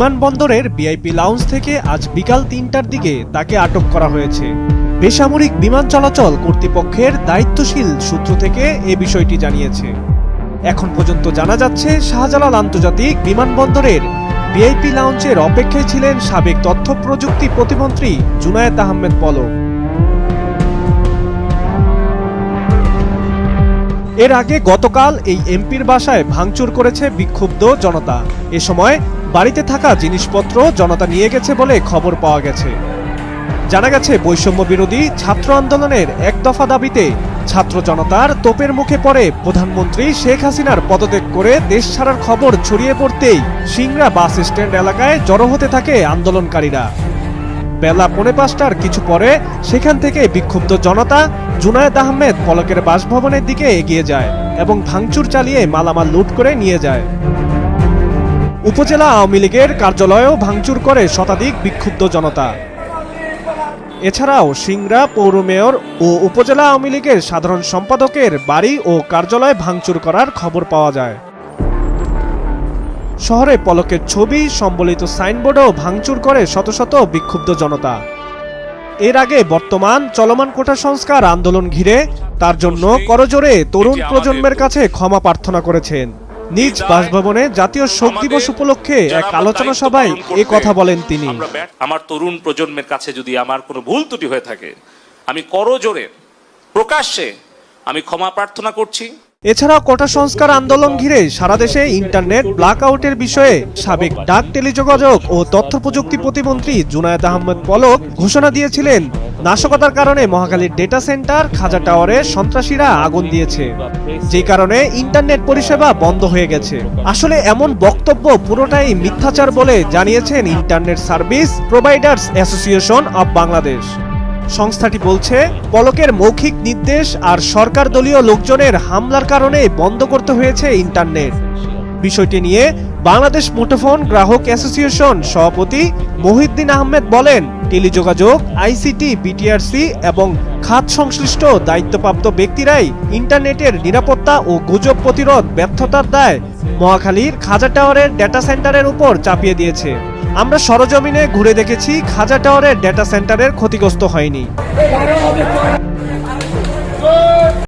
বিমানবন্দরের VIP lounge থেকে আজ বিকাল ৩টার দিকে তাকে আটক করা হয়েছে। বেসামরিক বিমান চলাচল কর্তৃপক্ষের দায়িত্বশীল সূত্র থেকে এ বিষয়টি জানিয়েছে। এখন পর্যন্ত জানা যাচ্ছে, শাহজালাল আন্তর্জাতিক বিমানবন্দরের ভিআইপি লাউঞ্জের অপেক্ষায় ছিলেন সাবেক তথ্য প্রযুক্তি প্রতিমন্ত্রী জুনায়েদ আহমেদ পলক। এর আগে গতকাল এই এমপির বাসায় ভাঙচুর করেছে বিক্ষুব্ধ জনতা। এ সময় বাড়িতে থাকা জিনিসপত্র জনতা নিয়ে গেছে বলে খবর পাওয়া গেছে। জানা গেছে, বৈষম্য বিরোধী ছাত্র আন্দোলনের এক দফা দাবিতে ছাত্র জনতার তোপের মুখে পড়ে প্রধানমন্ত্রী শেখ হাসিনার পদত্যাগ করে দেশ ছাড়ার খবর ছড়িয়ে পড়তেই সিংড়া বাস স্ট্যান্ড এলাকায় জড়ো হতে থাকে আন্দোলনকারীরা। বেলা 5:45টার কিছু পরে সেখান থেকে বিক্ষুব্ধ জনতা জুনায়েদ আহমেদ পলকের বাসভবনের দিকে এগিয়ে যায় এবং ভাঙচুর চালিয়ে মালামাল লুট করে নিয়ে যায়। উপজেলা আওয়ামী লীগের কার্যালয়েও ভাঙচুর করে শতাধিক বিক্ষুব্ধ জনতা। এছাড়াও সিংড়া পৌর মেয়র ও উপজেলা আওয়ামী লীগের সাধারণ সম্পাদকের বাড়ি ও কার্যালয়ে ভাঙচুর করার খবর পাওয়া যায়। শহরে পলকের ছবি সম্বলিত সাইনবোর্ডও ভাঙচুর করে শত শত বিক্ষুব্ধ জনতা। এর আগে বর্তমান চলমান কোটা সংস্কার আন্দোলন ঘিরে তার জন্য করজোড়ে তরুণ প্রজন্মের কাছে ক্ষমা প্রার্থনা করেছেন। নিজ বাসভবনে জাতীয় শোক দিবস উপলক্ষে এক আলোচনা সভায় এ কথা বলেন তিনি। আমার তরুণ প্রজন্মের কাছে যদি আমার কোনো ভুল ত্রুটি হয়ে থাকে, আমি করজোড়ে প্রকাশ্যে আমি ক্ষমা প্রার্থনা করছি। এছাড়াও কোটা সংস্কার আন্দোলন ঘিরে সারা দেশে ইন্টারনেট ব্ল্যাকআউটের বিষয়ে সাবেক ডাক, টেলিযোগাযোগ ও তথ্য প্রযুক্তি প্রতিমন্ত্রী জুনায়েদ আহমেদ পলক ঘোষণা দিয়েছিলেন, নাশকতার কারণে মহাখালীর ডেটা সেন্টার খাজা টাওয়ারে সন্ত্রাসীরা আগুন দিয়েছে, যে কারণে ইন্টারনেট পরিষেবা বন্ধ হয়ে গেছে। আসলে এমন বক্তব্য পুরোটাই মিথ্যাচার বলে জানিয়েছেন internet service providers association of Bangladesh. সংস্থাটি বলছে, পলকের মৌখিক নির্দেশ আর সরকার দলীয় লোকজনের হামলার কারণে বন্ধ করতে হয়েছে ইন্টারনেট। বিষয়টি নিয়ে বাংলাদেশ মুঠোফোন গ্রাহক অ্যাসোসিয়েশন সভাপতি মহিউদ্দিন আহমেদ বলেন, টেলিযোগাযোগ, আইসিটি, বিটিআরসি এবং খাত সংশ্লিষ্ট দায়িত্বপ্রাপ্ত ব্যক্তিরাই ইন্টারনেটের নিরাপত্তা ও গুজব প্রতিরোধ ব্যর্থতার দায় মহাখালীর খাজা টাওয়ারের ডেটা সেন্টারের উপর চাপিয়ে দিয়েছে। আমরা সরজমিনে ঘুরে দেখেছি, খাজা টাওয়ারের ডেটা সেন্টারের ক্ষতিগ্রস্ত হয়নি।